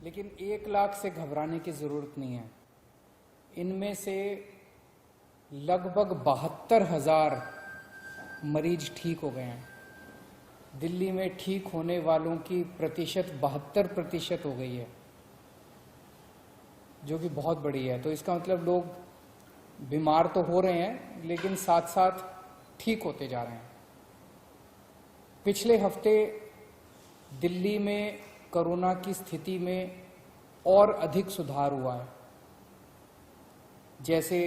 लेकिन 1 लाख से घबराने की ज़रूरत नहीं है। इनमें से लगभग 72,000 मरीज ठीक हो गए हैं। दिल्ली में ठीक होने वालों की प्रतिशत 72% हो गई है, जो कि बहुत बड़ी है। तो इसका मतलब लोग बीमार तो हो रहे हैं, लेकिन साथ साथ ठीक होते जा रहे हैं। पिछले हफ्ते दिल्ली में कोरोना की स्थिति में और अधिक सुधार हुआ है। जैसे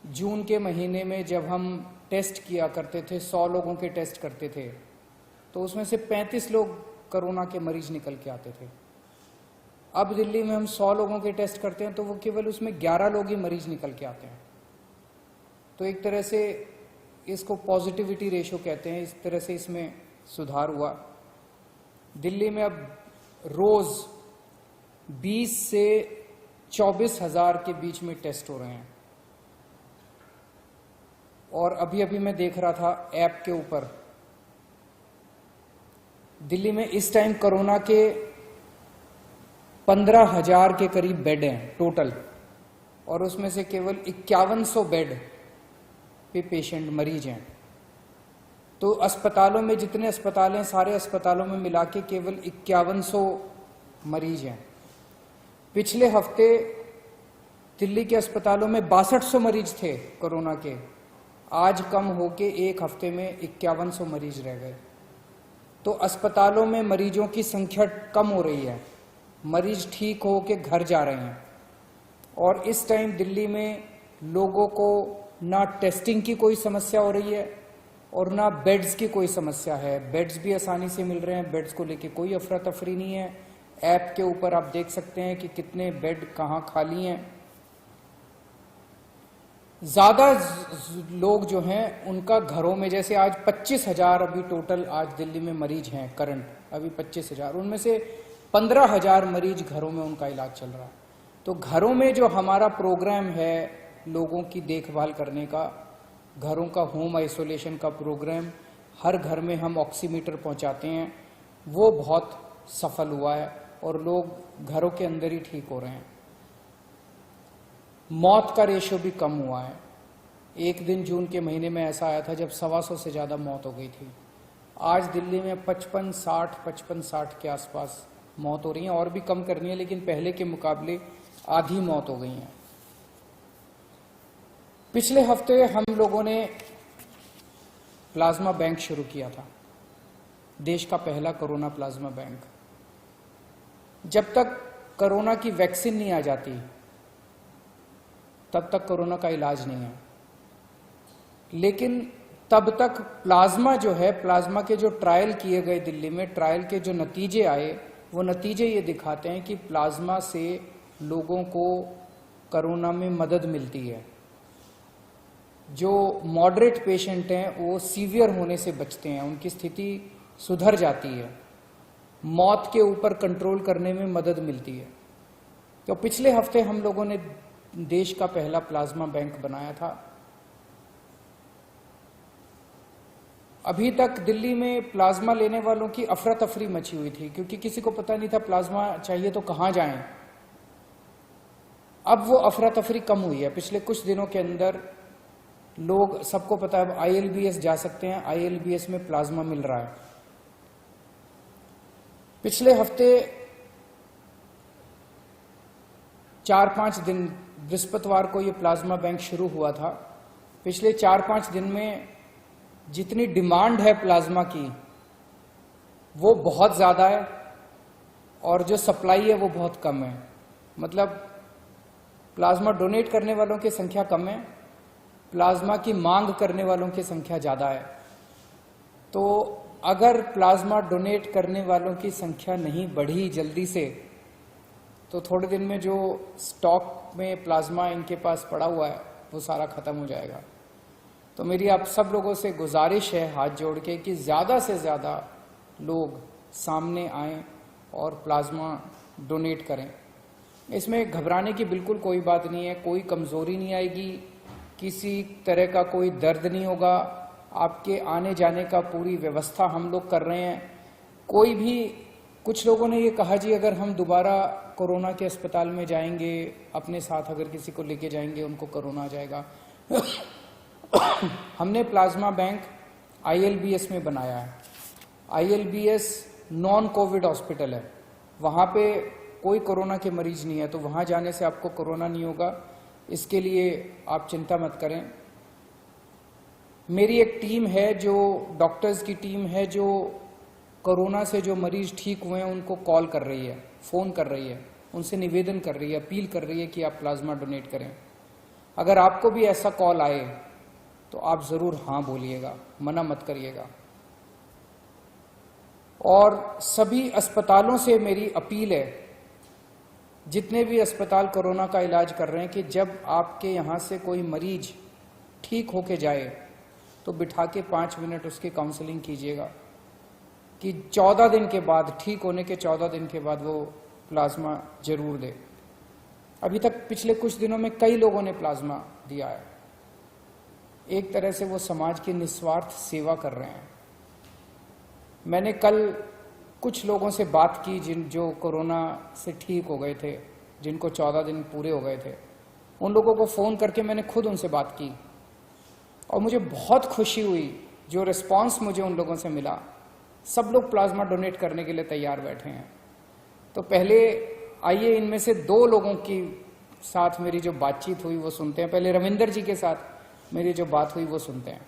जून के महीने में जब हम टेस्ट किया करते थे, 100 लोगों के टेस्ट करते थे, तो उसमें से 35 लोग कोरोना के मरीज निकल के आते थे। अब दिल्ली में हम 100 लोगों के टेस्ट करते हैं तो वो केवल उसमें 11 लोग ही मरीज निकल के आते हैं। तो एक तरह से इसको पॉजिटिविटी रेशो कहते हैं। इस तरह से इसमें सुधार हुआ। दिल्ली में अब रोज 20 से 24,000 के बीच में टेस्ट हो रहे हैं। और अभी अभी मैं देख रहा था ऐप के ऊपर, दिल्ली में इस टाइम कोरोना के 15,000 के करीब बेड हैं टोटल, और उसमें से केवल 5100 बेड पे पेशेंट मरीज हैं। तो अस्पतालों में जितने अस्पताल हैं, सारे अस्पतालों में मिला के केवल 5100 मरीज हैं। पिछले हफ्ते दिल्ली के अस्पतालों में 6200 मरीज थे कोरोना के, आज कम होके एक हफ्ते में 5100 मरीज रह गए। तो अस्पतालों में मरीजों की संख्या कम हो रही है, मरीज ठीक हो के घर जा रहे हैं। और इस टाइम दिल्ली में लोगों को ना टेस्टिंग की कोई समस्या हो रही है और ना बेड्स की कोई समस्या है। बेड्स भी आसानी से मिल रहे हैं, बेड्स को लेके कोई अफरा तफरी नहीं है। ऐप के ऊपर आप देख सकते हैं कि कितने बेड कहाँ खाली हैं। ज्यादा लोग जो हैं उनका घरों में, जैसे आज 25,000 अभी टोटल आज दिल्ली में मरीज हैं करंट, अभी 25,000, उनमें से 15,000 मरीज घरों में उनका इलाज चल रहा है। तो घरों में जो हमारा प्रोग्राम है लोगों की देखभाल करने का, घरों का होम आइसोलेशन का प्रोग्राम, हर घर में हम ऑक्सीमीटर पहुंचाते हैं, वो बहुत सफल हुआ है और लोग घरों के अंदर ही ठीक हो रहे हैं। मौत का रेशियो भी कम हुआ है। एक दिन जून के महीने में ऐसा आया था जब 125 से ज़्यादा मौत हो गई थी। आज दिल्ली में 55-60 के आसपास मौत हो रही है, और भी कम करनी है, लेकिन पहले के मुकाबले आधी मौत हो गई हैं। पिछले हफ्ते हम लोगों ने प्लाज्मा बैंक शुरू किया था, देश का पहला कोरोना प्लाज्मा बैंक। जब तक कोरोना की वैक्सीन नहीं आ जाती तब तक कोरोना का इलाज नहीं है। लेकिन तब तक प्लाज्मा जो है, प्लाज्मा के जो ट्रायल किए गए दिल्ली में, ट्रायल के जो नतीजे आए, वो नतीजे ये दिखाते हैं कि प्लाज्मा से लोगों को कोरोना में मदद मिलती है। जो मॉडरेट पेशेंट हैं वो सीवियर होने से बचते हैं, उनकी स्थिति सुधर जाती है, मौत के ऊपर कंट्रोल करने में मदद मिलती है। तो पिछले हफ्ते हम लोगों ने देश का पहला प्लाज्मा बैंक बनाया था। अभी तक दिल्ली में प्लाज्मा लेने वालों की अफरा तफरी मची हुई थी, क्योंकि किसी को पता नहीं था प्लाज्मा चाहिए तो कहां जाएं। अब वो अफरा तफरी कम हुई है। पिछले कुछ दिनों के अंदर लोग, सबको पता है, अब ILBS जा सकते हैं, ILBS में प्लाज्मा मिल रहा है। पिछले हफ्ते 4-5 दिन, बृहस्पतिवार को ये प्लाज्मा बैंक शुरू हुआ था। पिछले 4-5 दिन में जितनी डिमांड है प्लाज्मा की वो बहुत ज़्यादा है, और जो सप्लाई है वो बहुत कम है। मतलब प्लाज्मा डोनेट करने वालों की संख्या कम है, प्लाज्मा की मांग करने वालों की संख्या ज़्यादा है। तो अगर प्लाज्मा डोनेट करने वालों की संख्या नहीं बढ़ी जल्दी से, तो थोड़े दिन में जो स्टॉक में प्लाज्मा इनके पास पड़ा हुआ है वो सारा खत्म हो जाएगा। तो मेरी आप सब लोगों से गुजारिश है हाथ जोड़ के कि ज़्यादा से ज़्यादा लोग सामने आएं और प्लाज्मा डोनेट करें। इसमें घबराने की बिल्कुल कोई बात नहीं है, कोई कमज़ोरी नहीं आएगी, किसी तरह का कोई दर्द नहीं होगा। आपके आने जाने का पूरी व्यवस्था हम लोग कर रहे हैं। कोई भी कुछ लोगों ने ये कहा जी अगर हम दोबारा कोरोना के अस्पताल में जाएंगे, अपने साथ अगर किसी को लेके जाएंगे उनको कोरोना आ जाएगा। हमने प्लाज्मा बैंक ILBS में बनाया है। ILBS नॉन कोविड हॉस्पिटल है, वहाँ पे कोई कोरोना के मरीज नहीं है, तो वहाँ जाने से आपको कोरोना नहीं होगा, इसके लिए आप चिंता मत करें। मेरी एक टीम है, जो डॉक्टर्स की टीम है, जो कोरोना से जो मरीज ठीक हुए हैं उनको कॉल कर रही है, फ़ोन कर रही है, उनसे निवेदन कर रही है, अपील कर रही है कि आप प्लाज्मा डोनेट करें। अगर आपको भी ऐसा कॉल आए तो आप ज़रूर हाँ बोलिएगा, मना मत करिएगा। और सभी अस्पतालों से मेरी अपील है, जितने भी अस्पताल कोरोना का इलाज कर रहे हैं, कि जब आपके यहाँ से कोई मरीज ठीक होके जाए तो बिठा के 5 मिनट उसकी काउंसलिंग कीजिएगा कि 14 दिन के बाद, ठीक होने के 14 दिन के बाद वो प्लाज्मा जरूर दे। अभी तक पिछले कुछ दिनों में कई लोगों ने प्लाज्मा दिया है। एक तरह से वो समाज की निस्वार्थ सेवा कर रहे हैं। मैंने कल कुछ लोगों से बात की जो कोरोना से ठीक हो गए थे, जिनको 14 दिन पूरे हो गए थे, उन लोगों को फ़ोन करके मैंने खुद उनसे बात की और मुझे बहुत खुशी हुई जो रिस्पांस मुझे उन लोगों से मिला। सब लोग प्लाज्मा डोनेट करने के लिए तैयार बैठे हैं। तो पहले आइए इनमें से 2 लोगों की साथ मेरी जो बातचीत हुई वो सुनते हैं। पहले रविंदर जी के साथ मेरी जो बात हुई वो सुनते हैं।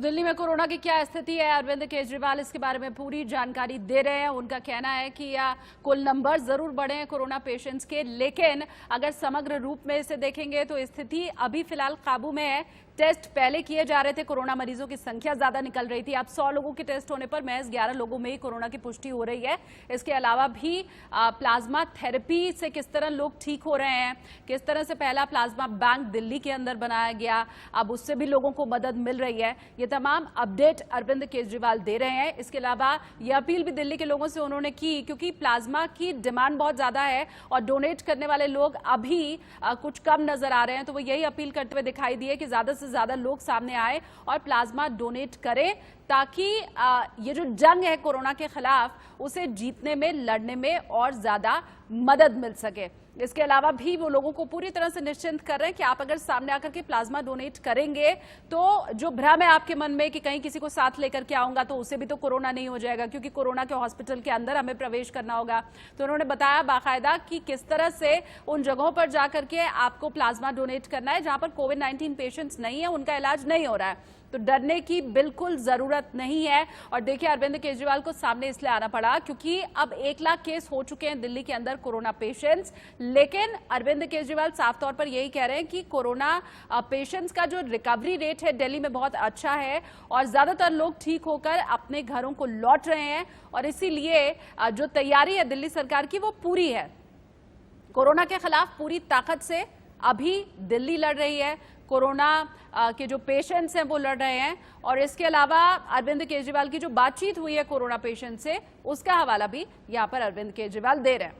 दिल्ली में कोरोना की क्या स्थिति है, अरविंद केजरीवाल इसके बारे में पूरी जानकारी दे रहे हैं। उनका कहना है कि कुल नंबर जरूर बढ़े हैं कोरोना पेशेंट्स के, लेकिन अगर समग्र रूप में इसे देखेंगे तो स्थिति अभी फिलहाल काबू में है। टेस्ट पहले किए जा रहे थे, कोरोना मरीजों की संख्या ज्यादा निकल रही थी। अब 100 लोगों के टेस्ट होने पर महज 11 लोगों में ही कोरोना की पुष्टि हो रही है। इसके अलावा भी प्लाज्मा थेरेपी से किस तरह लोग ठीक हो रहे हैं, किस तरह से पहला प्लाज्मा बैंक दिल्ली के अंदर बनाया गया, अब उससे भी लोगों को मदद मिल रही है। ये तमाम अपडेट अरविंद केजरीवाल दे रहे हैं। इसके अलावा यह अपील भी दिल्ली के लोगों से उन्होंने की, क्योंकि प्लाज्मा की डिमांड बहुत ज्यादा है और डोनेट करने वाले लोग अभी कुछ कम नजर आ रहे हैं। तो वो यही अपील करते हुए दिखाई दिए कि ज्यादा से ज्यादा लोग सामने आए और प्लाज्मा डोनेट करें, ताकि ये जो जंग है कोरोना के खिलाफ उसे जीतने में, लड़ने में और ज्यादा मदद मिल सके। इसके अलावा भी वो लोगों को पूरी तरह से निश्चिंत कर रहे हैं कि आप अगर सामने आकर के प्लाज्मा डोनेट करेंगे तो जो भ्रम है आपके मन में कि कहीं किसी को साथ लेकर के आऊंगा तो उसे भी तो कोरोना नहीं हो जाएगा, क्योंकि कोरोना के हॉस्पिटल के अंदर हमें प्रवेश करना होगा। तो उन्होंने बताया बाकायदा कि किस तरह से उन जगहों पर जाकर के आपको प्लाज्मा डोनेट करना है जहां पर कोविड-19 पेशेंट्स नहीं है, उनका इलाज नहीं हो रहा है। तो डरने की बिल्कुल जरूरत नहीं है। और देखिए, अरविंद केजरीवाल को सामने इसलिए आना पड़ा क्योंकि अब 1 लाख केस हो चुके हैं दिल्ली के अंदर कोरोना पेशेंट्स, लेकिन अरविंद केजरीवाल साफ तौर पर यही कह रहे हैं कि कोरोना पेशेंट्स का जो रिकवरी रेट है दिल्ली में बहुत अच्छा है और ज्यादातर लोग ठीक होकर अपने घरों को लौट रहे हैं। और इसीलिए जो तैयारी है दिल्ली सरकार की वो पूरी है। कोरोना के खिलाफ पूरी ताकत से अभी दिल्ली लड़ रही है, कोरोना के जो पेशेंट्स हैं वो लड़ रहे हैं। और इसके अलावा अरविंद केजरीवाल की जो बातचीत हुई है कोरोना पेशेंट से, उसका हवाला भी यहां पर अरविंद केजरीवाल दे रहे हैं।